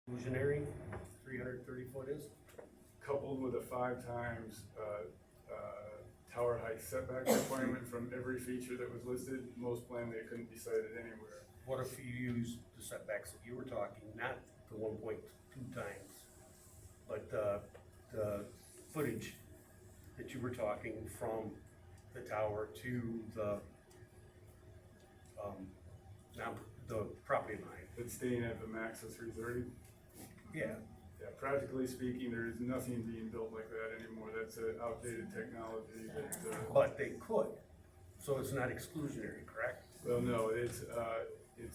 exclusionary 330 foot is? Coupled with a 5 times tower height setback requirement from every feature that was listed, most plainly it couldn't be cited anywhere. What if you use the setbacks that you were talking, not the 1.2 times, but the footage that you were talking from the tower to the now the property line? It's staying at the max of 330. Yeah. Yeah, practically speaking, there is nothing being built like that anymore. That's an outdated technology that, But they could, so it's not exclusionary, correct? well, no, it's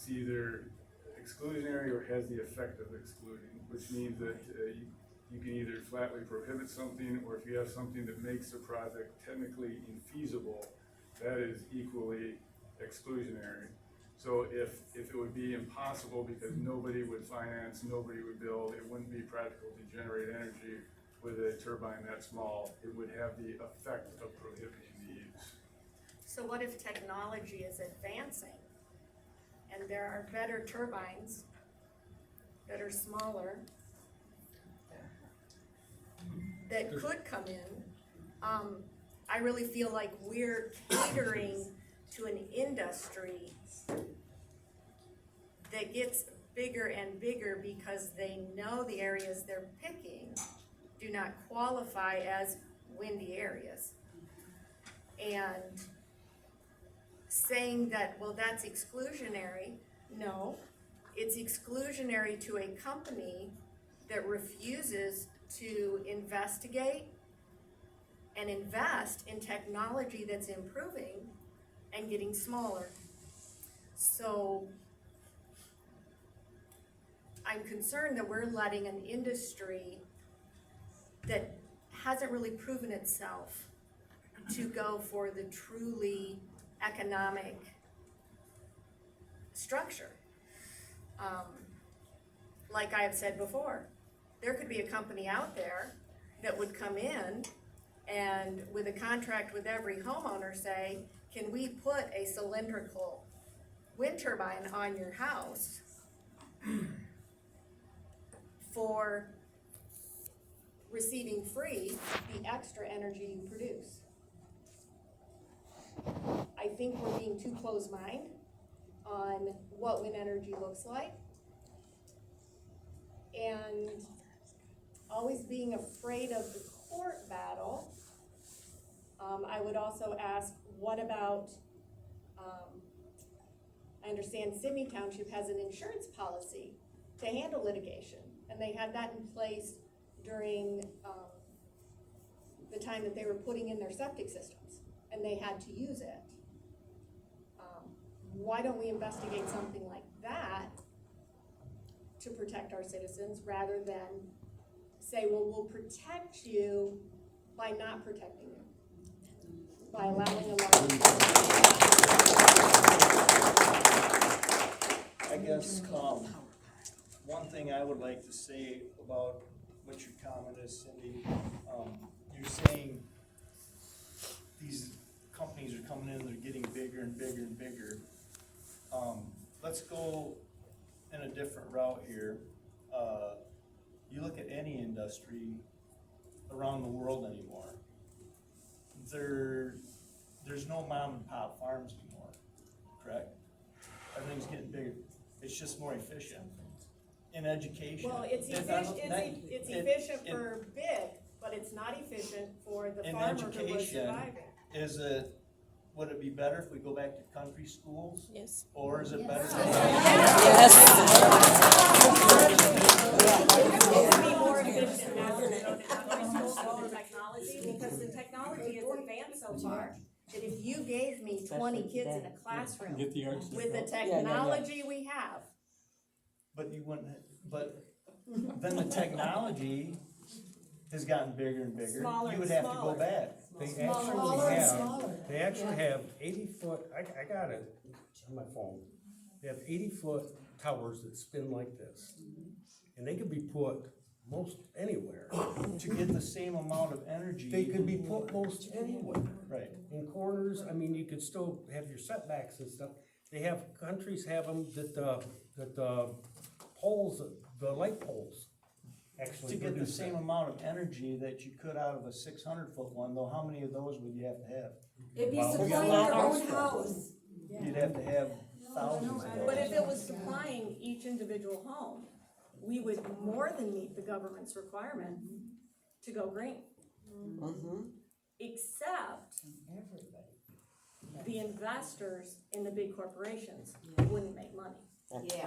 either exclusionary or has the effect of excluding, which means that you can either flatly prohibit something, or if you have something that makes the project technically infeasible, that is equally exclusionary. So if it would be impossible because nobody would finance, nobody would build, it wouldn't be practical to generate energy with a turbine that small, it would have the effect of prohibiting the use. So what if technology is advancing and there are better turbines that are smaller that could come in? I really feel like we're catering to an industry that gets bigger and bigger because they know the areas they're picking do not qualify as windy areas. And saying that, well, that's exclusionary, no, it's exclusionary to a company that refuses to investigate and invest in technology that's improving and getting smaller. So I'm concerned that we're letting an industry that hasn't really proven itself to go for the truly economic structure. Like I have said before, there could be a company out there that would come in and with a contract with every homeowner say, can we put a cylindrical wind turbine on your house for receiving free the extra energy you produce? I think we're being too close-minded on what wind energy looks like, and always being afraid of the court battle. I would also ask, what about, I understand Sydney Township has an insurance policy to handle litigation, and they had that in place during the time that they were putting in their septic systems, and they had to use it. Why don't we investigate something like that to protect our citizens rather than say, well, we'll protect you by not protecting you, by allowing a large. I guess, one thing I would like to say about what your comment is, Cindy, you're saying these companies are coming in, they're getting bigger and bigger and bigger. Let's go in a different route here. You look at any industry around the world anymore, there's no mom and pop farms anymore, correct? Everything's getting bigger. It's just more efficient. In education. Well, it's efficient for big, but it's not efficient for the farmer who was education, surviving. Would it be better if we go back to country schools? Yes. Or is it better? Yes. It would be more efficient now to go to country schools with the technology, because the technology is advanced so far that if you gave me 20 kids in a classroom with the technology we have. But you wouldn't, but then the technology has gotten bigger and bigger. Smaller You would and have to smaller. go back. They actually have 80 foot, I got it on my phone. They have 80-foot towers that spin like this. And they could be put most anywhere. To get the same amount of energy. They could be put most anywhere. Right. In corners, I mean, you could still have your setbacks and stuff. They have, countries have them that the poles, the light poles actually To get the produce same that. amount of energy that you could out of a 600-foot one, though, how many of those would you have to have? It'd be Well, we got supplying a lot your of own house. You'd have to have thousands of those. But if it was supplying each individual home, we would more than meet the government's requirement to go green. Except the investors in the big corporations wouldn't make money. Yeah.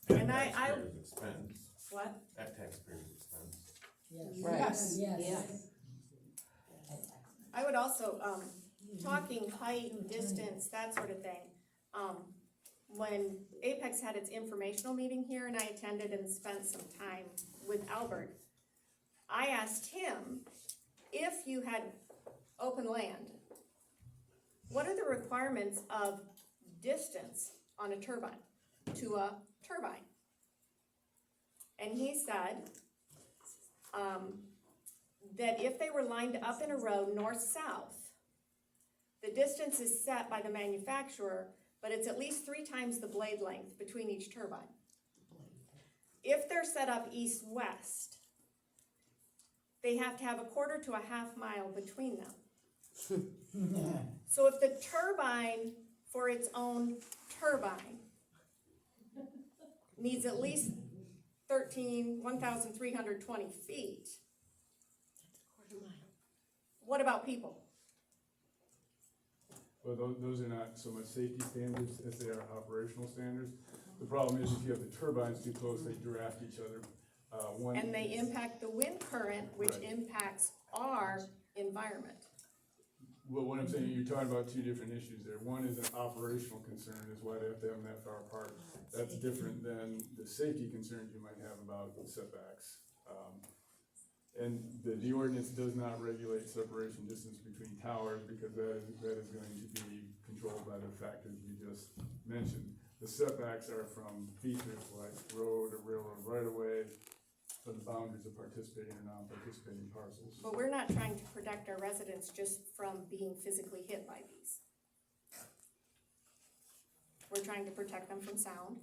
And I, Taxpayers' expense, what? at taxpayers' expense. Yes, yes. I would also, talking height, distance, that sort of thing. When Apex had its informational meeting here and I attended and spent some time with Albert, I asked him, if you had open land, what are the requirements of distance on a turbine, to a turbine? And he said, that if they were lined up in a row north-south, the distance is set by the manufacturer, but it's at least 3 times the blade length between each turbine. If they're set up east-west, they have to have 1/4 to a 1/2 mile between them. So if the turbine, for its own turbine, needs at least 1,320 feet, what about people? Well, those are not so much safety standards as they are operational standards. The problem is if you have the turbines too close, they draft each other. And they impact the wind current, which Right. impacts our environment. Well, what I'm saying, you're talking about two different issues there. One is an operational concern, is why they have to have them that far apart. That's different than the safety concerns you might have about setbacks. And the ordinance does not regulate separation distance between towers, because that is going to be controlled by the factors you just mentioned. The setbacks are from features like road or railroad right-of-way, for the boundaries of participating or non-participating parcels. But we're not trying to protect our residents just from being physically hit by these. We're trying to protect them from sound.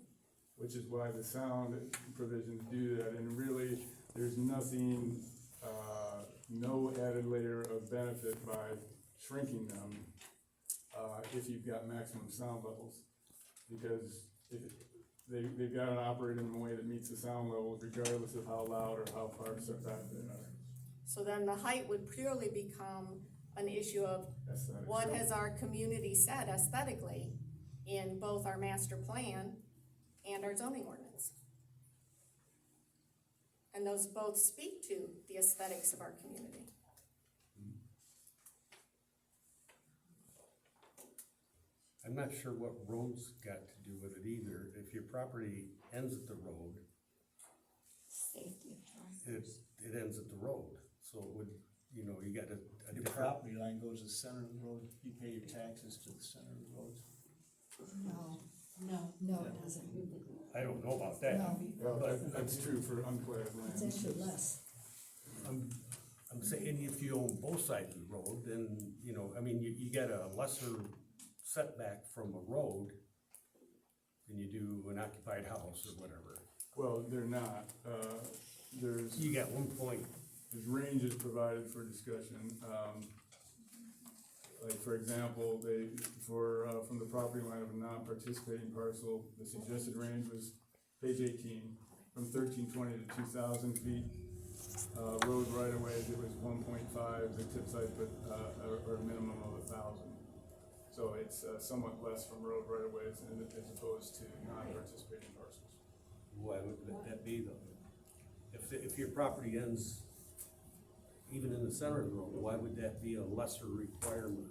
Which is why the sound provisions do that, and really, there's nothing, no added layer of benefit by shrinking them, if you've got maximum sound levels. Because if they've got to operate in a way that meets the sound levels regardless of how loud or how far set back they are. So then the height would purely become an issue of Aesthetic. what has our community said aesthetically in both our master plan and our zoning ordinance. And those both speak to the aesthetics of our community. I'm not sure what roads got to do with it either. If your property ends at the road, Safety of drivers. it ends at the road. So it would, you know, you got a Your different, property line goes to the center of the road, you pay your taxes to the center of the road. No, it doesn't. I don't know about that. No, Well, But that's true for unclad land. it's actually less. I'm saying if you own both sides of the road, then, you know, I mean, you get a lesser setback from a road than you do an occupied house or whatever. Well, they're not, there's You got 1 point, ranges provided for discussion. Like, for example, from the property line of a non-participating parcel, the suggested range was page 18, from 1320 to 2,000 feet. Road right-of-ways, it was 1.5, the tip side put, or a minimum of 1,000. So it's somewhat less from road right-of-ways as opposed to non-participating parcels. why would that be though? If your property ends even in the center of the road, why would that be a lesser requirement?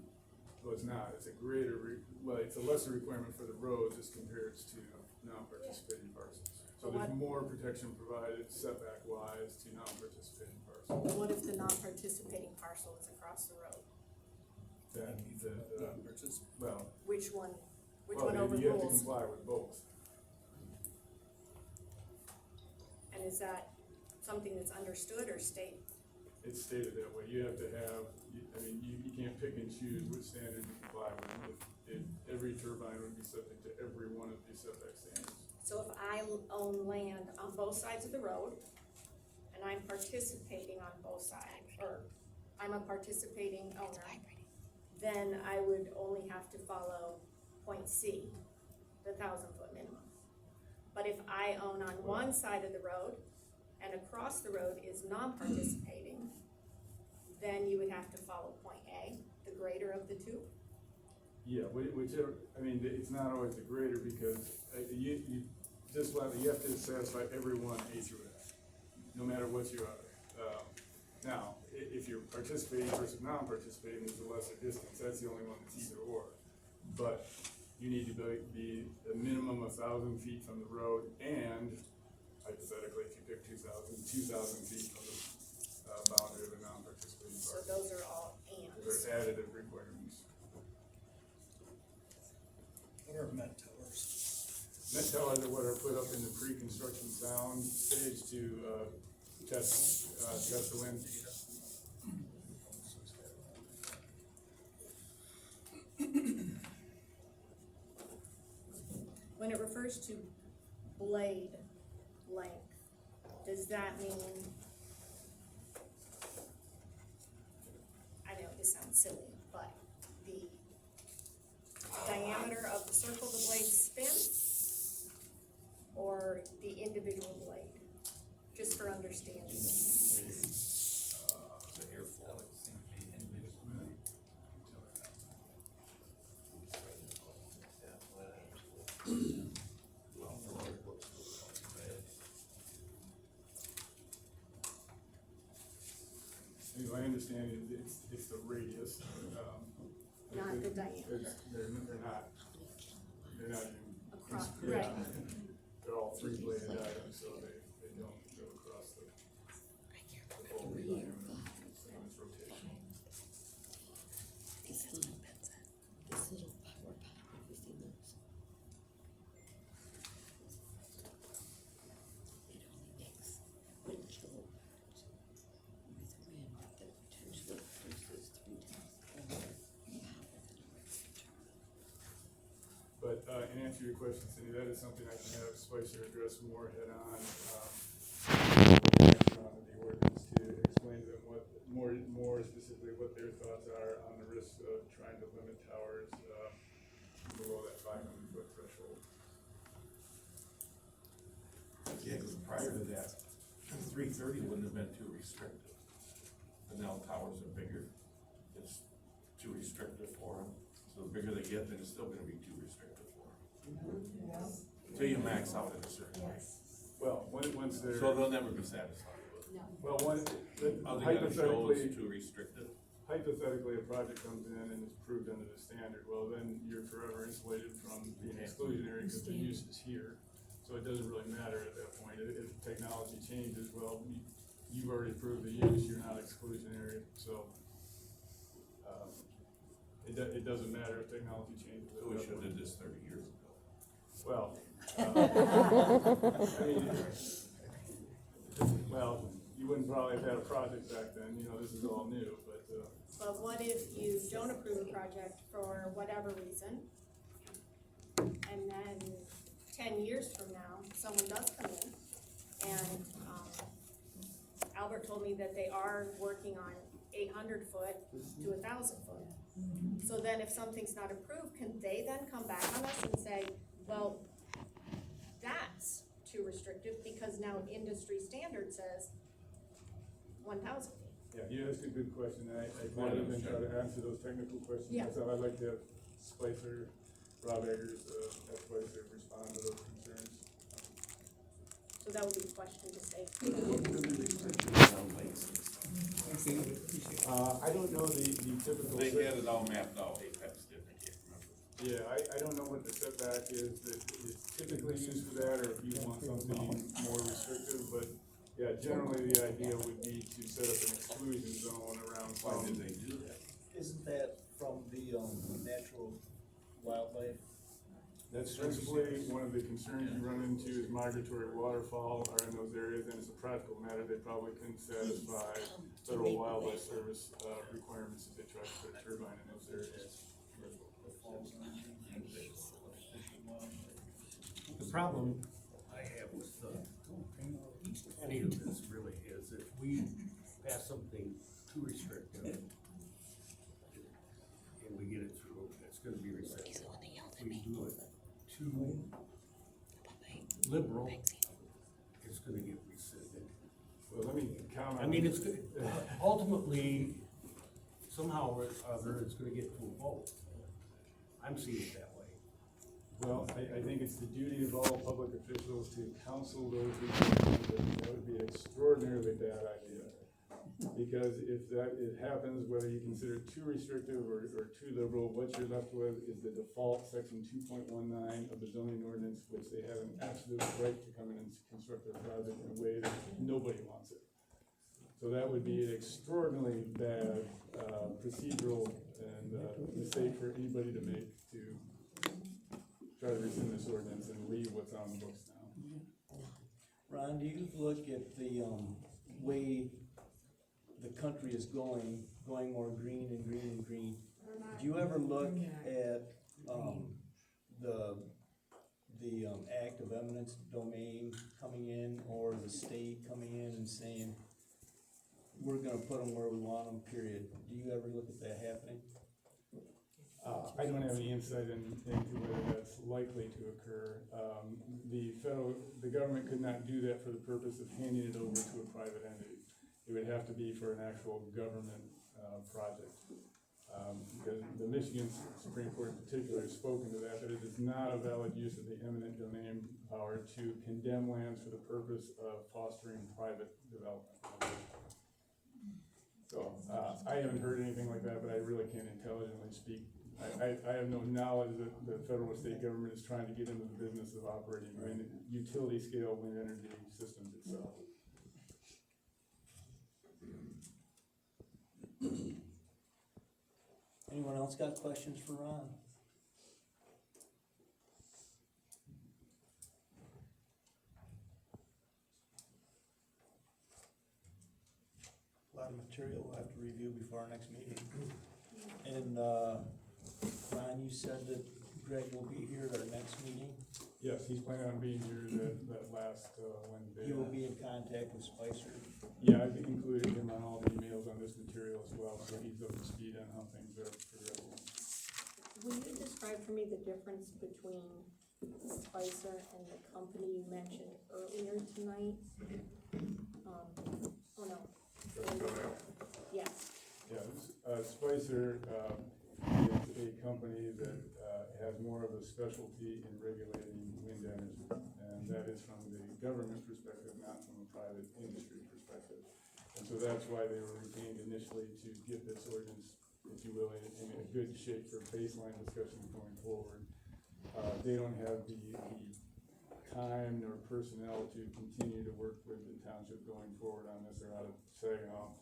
Well, it's not, it's a it's a lesser requirement for the roads as compared to non-participating parcels. So But there's more protection provided setback-wise to non-participating parcels. But what if the non-participating parcel is across the road? Well, Which one you have to overrules? comply with both. And is that something that's understood or state? It's stated that way. You have to have, you can't pick and choose which standard you comply with. every turbine would be subject to every one of these setback standards. So if I own land on both sides of the road, and I'm participating on both sides, or I'm a participating owner, then I would only have to follow point C, the 1,000-foot minimum. But if I own on one side of the road, and across the road is non-participating, then you would have to follow point A, the greater of the two. Yeah, whichever, I mean, it's not always the greater, because you just you have to satisfy every one A through F, no matter what you are. Now, if you're participating versus non-participating, there's a lesser distance, that's the only one that's either or. But you need to be a minimum of 1,000 feet from the road, and hypothetically, if you pick 2,000 feet from the boundary of a non-participating So party. those are all ands. They're additive requirements. What are met towers? Net towers are what are put up in the pre-construction sound stage to test the wind. When it refers to blade length, does that mean, I know this sounds silly, but the diameter of the circle the blade spins, or the individual blade? Just for understanding. My understanding is it's the radius. Not the diameter. They're not even. Across, Yeah. right. They're all three-bladed items, so they don't go across the whole diameter. Same as rotation. This little power pad, have you seen those? It only makes 1 kilowatt with wind that potentially produces 3 times more power than a regular turbine. But, in answer to your question, Cindy, that is something I can have Spicer address more head-on, on the ordinance to explain to them what, more specifically what their thoughts are on the risks of trying to limit towers, below that 500-foot threshold. Yeah, because prior to that, 330 wouldn't have been too restrictive. But now towers are bigger, it's too restrictive for them. So the bigger they get, then it's still gonna be too restrictive for them. Until you max out at a certain point. Well, once they're, So they'll never be satisfied with it. well, once, All they gotta show is hypothetically, too restrictive. a project comes in and is approved under the standard, well, then you're forever insulated from being exclusionary because the use is here. So it doesn't really matter at that point. If technology changes, well, you've already approved the use, you're not exclusionary, so, it doesn't matter if technology changes. at So we that should have point. did this 30 years ago. Well, I mean, well, you wouldn't probably have had a project back then, this is all new, but, But what if you don't approve a project for whatever reason? And then 10 years from now, someone does come in, and, Albert told me that they are working on 800 foot to 1,000 foot. So then if something's not approved, can they then come back on us and say, well, that's too restrictive because now industry standard says 1,000 feet? yeah, you asked a good question, and I might have been trying to answer those technical questions Yeah. myself. I'd like to have Spicer, Rob Eggers, have Spicer respond to those concerns. So that would be a question to say. I don't know the typical. They had it all mapped out, Apex did, I can't remember. Yeah, I don't know what the setback is that is typically used for that, or if you want something more restrictive, but yeah, generally the idea would be to set up an exclusion zone around. Why did they do that? Isn't that from the, natural wildlife? That's principally one of the concerns you run into is migratory waterfowl are in those areas, and as a practical matter, they probably couldn't satisfy federal wildlife service, requirements if they tried to put a turbine in those areas. The problem I have with, any of this really is if we pass something too restrictive and we get it through, it's gonna be resisted. If we do it too liberal, it's gonna get rescinded. Well, let me comment. I mean, it's good, ultimately, somehow or other, it's gonna get to a vote. I'm seeing it that way. Well, I think it's the duty of all public officials to counsel those who think that would be an extraordinarily bad idea. Because if it happens, whether you consider it too restrictive or too liberal, what you're left with is the default section 2.19 of the zoning ordinance, which they have an absolute right to come in and construct their project in a way that nobody wants it. So that would be an extraordinarily bad procedural and mistake for anybody to make, to try to rescind this ordinance and leave what's on the books now. Ron, do you look at the, way the country is going more green and green and green? Do you ever look at, the act of eminent domain coming in, or the state coming in and saying, we're gonna put them where we want them, period? Do you ever look at that happening? I don't have any insight into whether that's likely to occur. The government could not do that for the purpose of handing it over to a private entity. It would have to be for an actual government project. Because the Michigan Supreme Court in particular has spoken to that it is not a valid use of the eminent domain power to condemn lands for the purpose of fostering private development. So, I haven't heard anything like that, but I really can't intelligently speak. I have no knowledge that the federal or state government is trying to get into the business of operating utility scale wind energy systems itself. Anyone else got questions for Ron? A lot of material we'll have to review before our next meeting. And, Ron, you said that Greg will be here at our next meeting. Yes, he's planning on being here that last Wednesday. He will be in contact with Spicer. Yeah, I've included him on all the emails on this material as well, so he's up to speed on how things are progressing. Will you describe for me the difference between Spicer and the company you mentioned earlier tonight? Oh no. Yes. Yeah, Spicer is a company that has more of a specialty in regulating wind energy, and that is from the government perspective, not from a private industry perspective. And so that's why they were retained initially to get this ordinance, if you will, in a good shape for baseline discussions going forward. They don't have the time nor personnel to continue to work with the township going forward on this. They're out of Saginaw.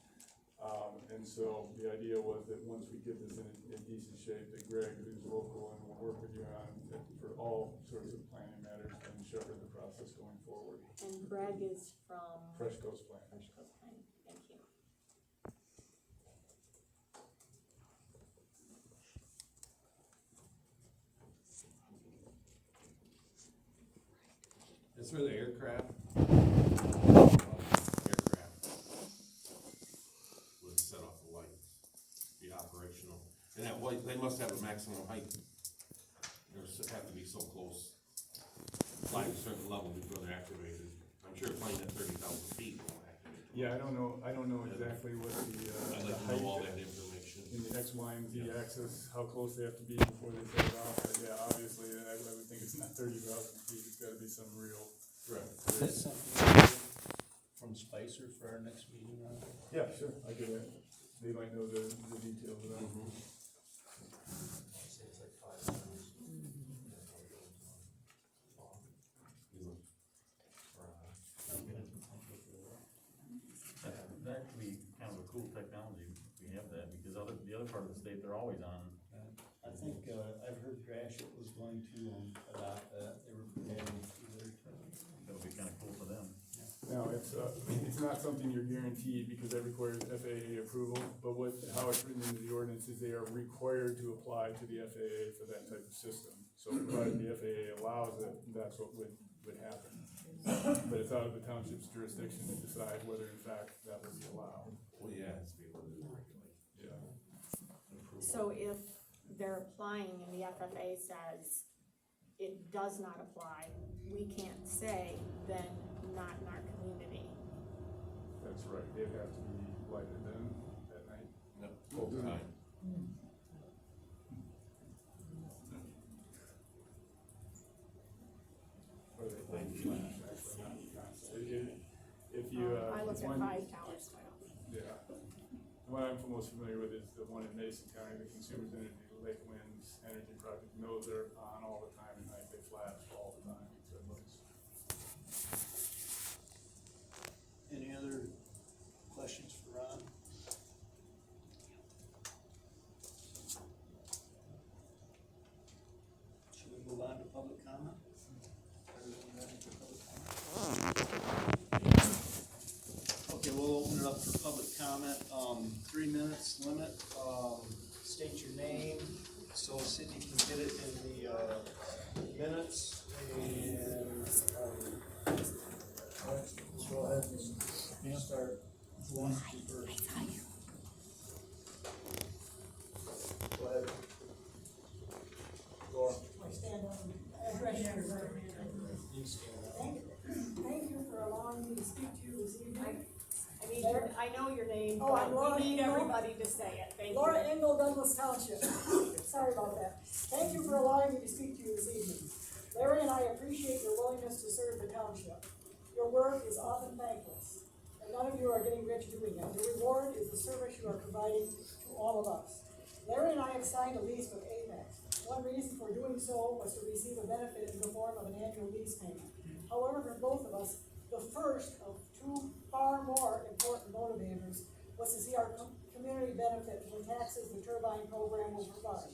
And so the idea was that once we get this in a decent shape, that Greg, who's local and will work with you on it for all sorts of planning matters, and shepherd the process going forward. And Greg is from? Fresh Coast Planning. Fresh Coast Planning, thank you. It's for the aircraft. Would set off the lights, be operational. And that light, they must have a maximum height. There's have to be so close, fly a certain level before they're activated. I'm sure flying at 30,000 feet won't activate. Yeah, I don't know exactly what I'd the like to height know all that information. in the X, Y, and Z axis, how close they have to be before they set it off. But yeah, obviously, I would think it's not 30,000 feet, it's gotta be some real. Right. Is that something we get from Spicer for our next meeting, Ron? Yeah, sure, I get that. They might know the details of that. That could be kind of a cool technology if we have that, because the other part of the state, they're always on. I think, I've heard Gratiot was going to adopt that. They were planning to either. That would be kind of cool for them. Now, if it's not something you're guaranteed because that requires FAA approval, but how it's written into the ordinance is they are required to apply to the FAA for that type of system. So provided the FAA allows it, that's what would happen. But it's out of the township's jurisdiction to decide whether in fact that would be allowed. Well, yeah, it's be able to regulate. Yeah. So if they're applying and the FFA says it does not apply, we can't say then not in our community. That's right, they'd have to be lighted then at night. No, full time. Or they flash, actually, not constant. If you, I looked at one- 5 towers, so I don't. Yeah. The one I'm most familiar with is the one in Mason County, the Consumers Energy Lake Winds Energy Project. Those are on all the time at night, they flash all the time. Any other questions for Ron? Should we move on to public comment? Everyone ready for public comment? Okay, we'll open it up for public comment, 3 minutes limit, state your name, so Cindy can get it in the minutes, and, let's go ahead and start, who wants to first? Go ahead. Laura. Stand up. Address your You stand up. Thank you for allowing me to speak to you this evening. I know your name, Oh, I'm but Laura we need Engel. everybody to say it, thank you. Laura Engel, Douglas Township. Sorry about that. Thank you for allowing me to speak to you this evening. Larry and I appreciate your willingness to serve the township. Your work is often thankless, and none of you are getting rich doing it. The reward is the service you are providing to all of us. Larry and I have signed a lease with Apex. One reason for doing so was to receive a benefit in the form of an annual lease payment. However, for both of us, the first of 2 far more important motivators was to see our community benefit from the taxes the Turbine program will provide.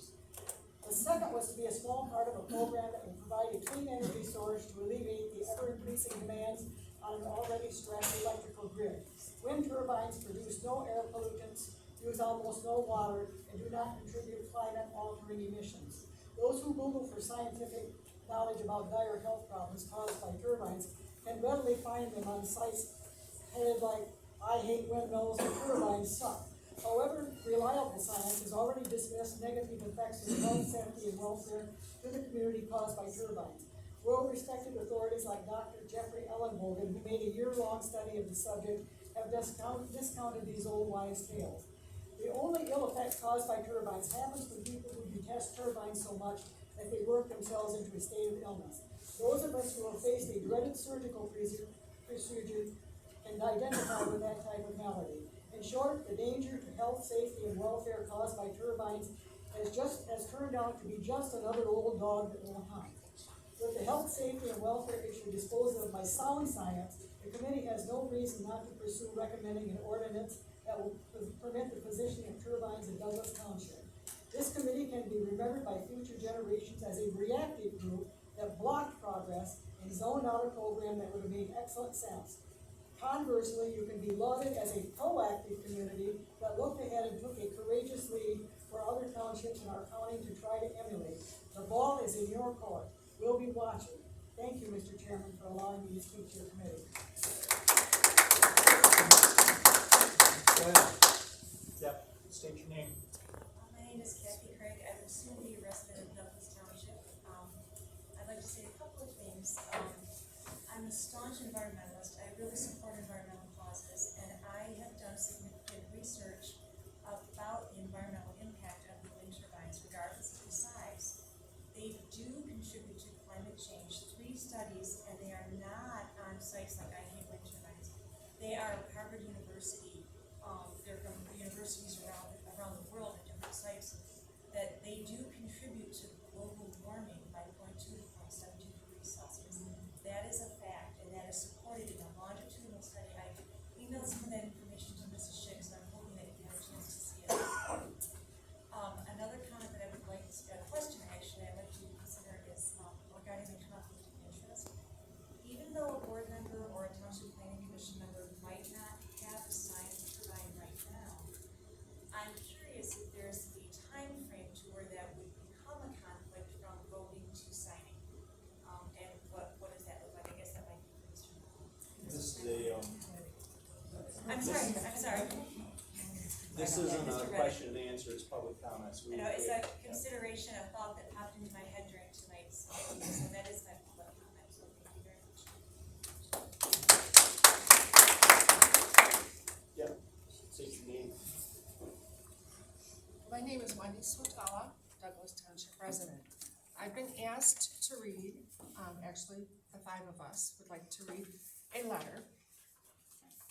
The second was to be a small part of a program that will provide a clean energy source to alleviate the ever-increasing demands on an already stressed electrical grid. Wind turbines produce no air pollutants, use almost no water, and do not contribute climate-altering emissions. Those who Google for scientific knowledge about dire health problems caused by turbines can readily find them on sites headed like, "I hate windmills and turbines suck." However, reliable science has already dismissed negative effects of health, safety, and welfare to the community caused by turbines. World-respected authorities like Dr. Jeffrey Ellenbogen, who made a year-long study of the subject, have discounted these old wives' tales. The only ill effect caused by turbines happens when people who detest turbines so much that they work themselves into a state of illness. Those of us who have faced a dreaded surgical procedure can identify with that type of malady. In short, the danger to health, safety, and welfare caused by turbines has turned out to be just another old dog that won't hunt. With the health, safety, and welfare issue disposed of by sound science, the committee has no reason not to pursue recommending an ordinance that will permit the positioning of turbines in Douglas Township. This committee can be remembered by future generations as a reactive group that blocked progress and zoned out a program that would have made excellent sense. Conversely, you can be lauded as a proactive community that looked ahead and took a courageous lead for other townships in our county to try to emulate. The ball is in your court. We'll be watching. Thank you, Mr. Chairman, for allowing me to speak to your committee. Yep, state your name. My name is Kathy Craig. I'm a soon-to-be resident of Douglas Township. I'd like to say a couple of things. I'm a staunch environmentalist. I really support environmental causes, and I have done significant research about the environmental impact of the wind turbines, regardless of the size. They do contribute to climate change. 3 studies, and they are not on sites like I hate wind turbines. They are Harvard University. They're from universities around the world commission member might not have a signed turbine right now. I'm curious if there's a time frame to where that would become a conflict from voting to signing. And what does that look like? I guess that might be for Mr. Noel. This is a, I'm sorry. this I know, isn't Mr. a Reddick. question and answer, it's public comments. I know, it's a consideration, a thought that popped into my head during tonight's meeting, so that is my public comment, so thank you very much. Yeah, say your name. My name is Wendy Swatala, Douglas Township resident. I've been asked to read, actually, the five of us would like to read a letter.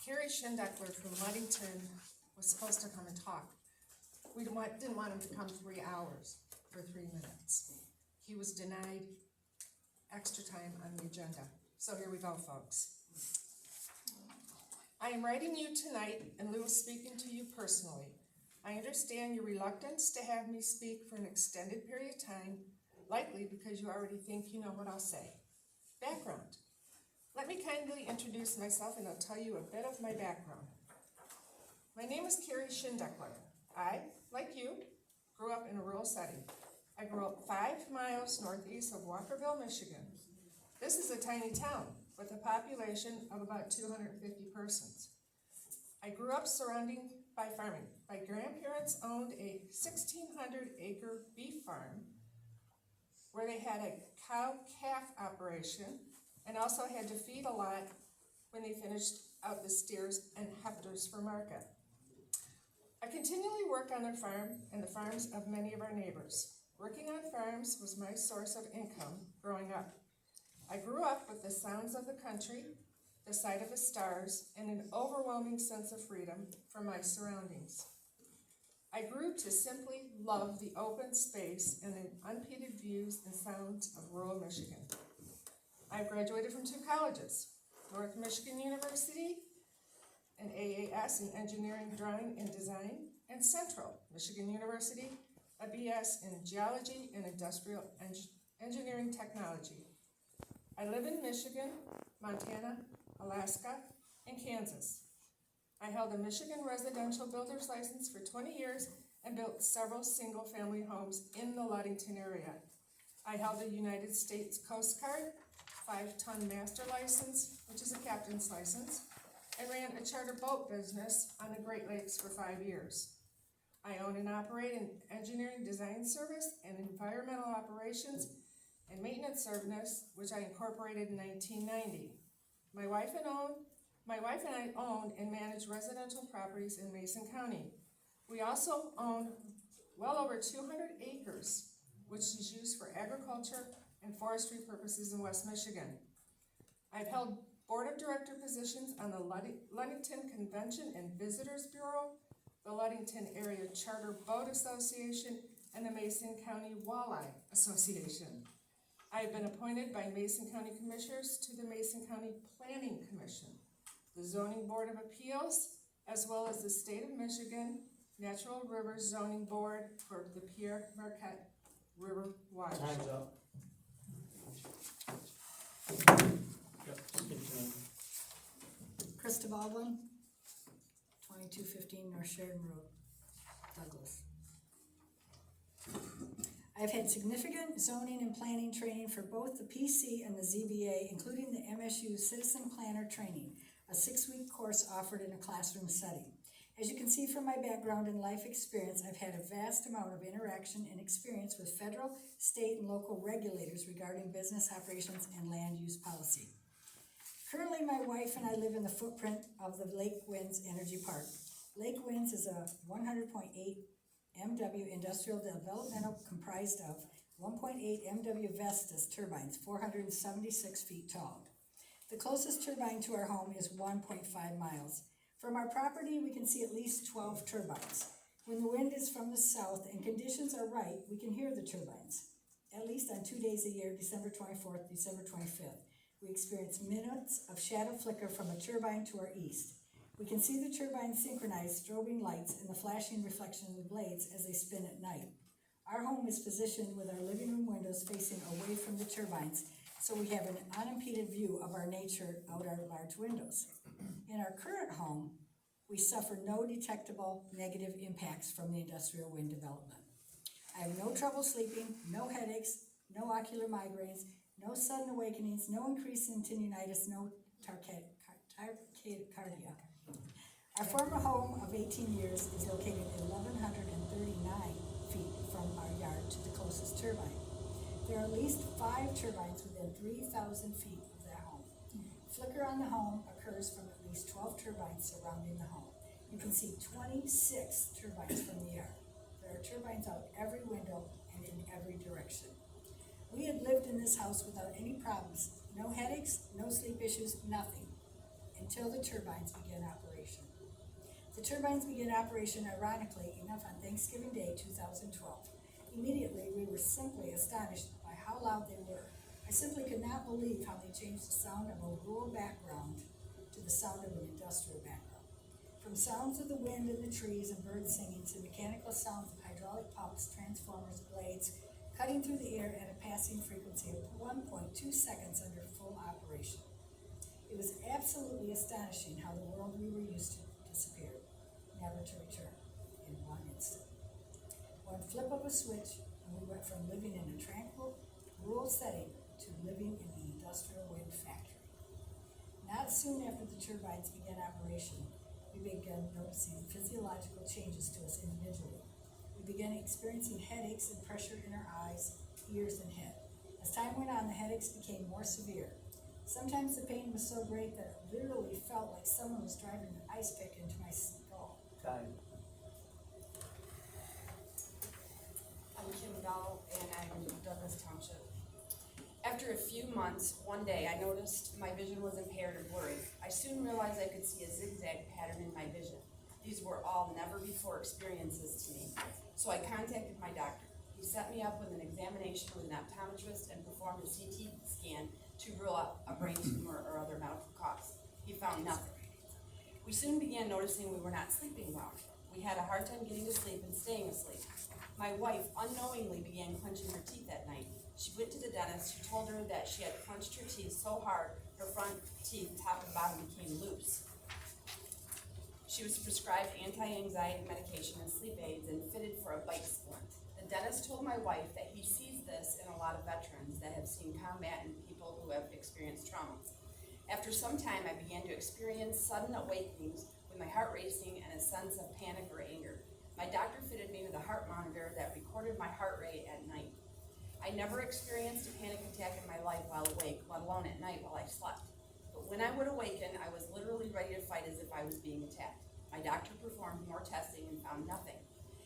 Carrie Schindechler from Ludington was supposed to come and talk. We didn't want him to come 3 hours for 3 minutes. He was denied extra time on the agenda. So here we go, folks. I am writing you tonight in lieu of speaking to you personally. I understand your reluctance to have me speak for an extended period of time, likely because you already think you know what I'll say. Background. Let me kindly introduce myself and I'll tell you a bit of my background. My name is Carrie Schindechler. I, like you, grew up in a rural setting. I grew up 5 miles northeast of Walkerville, Michigan. This is a tiny town with a population of about 250 persons. I grew up surrounded by farming. My grandparents owned a 1,600-acre beef farm where they had a cow-calf operation and also had to feed a lot when they finished out the steers and heifers for market. I continually work on their farm and the farms of many of our neighbors. Working on farms was my source of income growing up. I grew up with the sounds of the country, the sight of the stars, and an overwhelming sense of freedom from my surroundings. I grew to simply love the open space and the unimpeded views and sounds of rural Michigan. I graduated from 2 colleges, North Michigan University, an AAS in Engineering, Drawing, and Design, and Central Michigan University, a BS in Geology and Industrial Engineering Technology. I live in Michigan, Montana, Alaska, and Kansas. I held a Michigan residential builder's license for 20 years and built several single-family homes in the Ludington area. I held a United States Coast Guard 5-ton master license, which is a captain's license, and ran a charter boat business on the Great Lakes for 5 years. I own and operate an engineering design service and environmental operations and maintenance service, which I incorporated in 1990. My wife and I own and manage residential properties in Mason County. We also own well over 200 acres, which is used for agriculture and forestry purposes in West Michigan. I've held board of director positions on the Ludington Convention and Visitors Bureau, the Ludington Area Charter Boat Association, and the Mason County Walleye Association. I have been appointed by Mason County Commissioners to the Mason County Planning Commission, the Zoning Board of Appeals, as well as the State of Michigan Natural Rivers Zoning Board for the Pierre Marquette River watershed. Time's up. Krista Baldwin, 2215 North Sheridan Road, Douglas. I've had significant zoning and planning training for both the PC and the ZBA, including the MSU Citizen Planner Training, a 6-week course offered in a classroom setting. As you can see from my background and life experience, I've had a vast amount of interaction and experience with federal, state, and local regulators regarding business operations and land use policy. Currently, my wife and I live in the footprint of the Lake Winds Energy Park. Lake Winds is a 100.8 MW industrial developmental comprised of 1.8 MW Vestas turbines, 476 feet tall. The closest turbine to our home is 1.5 miles. From our property, we can see at least 12 turbines. When the wind is from the south and conditions are right, we can hear the turbines. At least on 2 days a year, December 24th, December 25th, we experience minutes of shadow flicker from a turbine to our east. We can see the turbines synchronize strobing lights and the flashing reflection of the blades as they spin at night. Our home is positioned with our living room windows facing away from the turbines, so we have an unimpeded view of our nature out our large windows. In our current home, we suffer no detectable negative impacts from the industrial wind development. I have no trouble sleeping, no headaches, no ocular migraines, no sudden awakenings, no increase in tendinitis, no tachycardia. Our former home of 18 years is located 1,139 feet from our yard to the closest turbine. There are at least 5 turbines within 3,000 feet of that home. Flicker on the home occurs from at least 12 turbines surrounding the home. You can see 26 turbines from the yard. There are turbines out every window and in every direction. We had lived in this house without any problems, no headaches, no sleep issues, nothing, until the turbines began operation. The turbines began operation ironically enough on Thanksgiving Day 2012. Immediately, we were simply astonished by how loud they were. I simply could not believe how they changed the sound of a rural background to the sound of an industrial background. From sounds of the wind and the trees and birds singing to mechanical sounds of hydraulic pumps, transformers, blades, cutting through the air at a passing frequency of 1.2 seconds under full operation. It was absolutely astonishing how the world we were used to disappeared, never to return, in one instant. One flip of a switch, and we went from living in a tranquil, rural setting to living in an industrial wind factory. Not soon after the turbines began operation, we began noticing physiological changes to us individually. We began experiencing headaches and pressure in our eyes, ears, and head. As time went on, the headaches became more severe. Sometimes the pain was so great that it literally felt like someone was driving an ice pick into my skull. Time. I'm Kim Dahl, and I'm in Douglas Township. After a few months, one day I noticed my vision was impaired and blurry. I soon realized I could see a zigzag pattern in my vision. These were all never-before experiences to me, so I contacted my doctor. He set me up with an examination with an optometrist and performed a CT scan to rule out a brain tumor or other medical cause. He found nothing. We soon began noticing we were not sleeping well. We had a hard time getting to sleep and staying asleep. My wife unknowingly began clenching her teeth at night. She went to the dentist, who told her that she had clenched her teeth so hard her front teeth, top and bottom, became loose. She was prescribed anti-anxiety medication and sleep aids and fitted for a bite splint. The dentist told my wife that he sees this in a lot of veterans that have seen combat and people who have experienced trauma. After some time, I began to experience sudden awakenings with my heart racing and a sense of panic or anger. My doctor fitted me with a heart monitor that recorded my heart rate at night. I never experienced a panic attack in my life while awake, let alone at night while I slept. But when I would awaken, I was literally ready to fight as if I was being attacked. My doctor performed more testing and found nothing.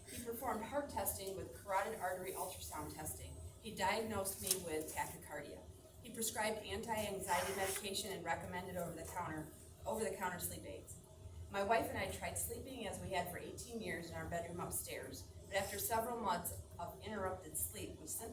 He performed heart testing with carotid artery ultrasound testing. He diagnosed me with tachycardia. He prescribed anti-anxiety medication and recommended over-the-counter sleep aids. My wife and I tried sleeping as we had for 18 years in our bedroom upstairs, but after several months of interrupted sleep, we simply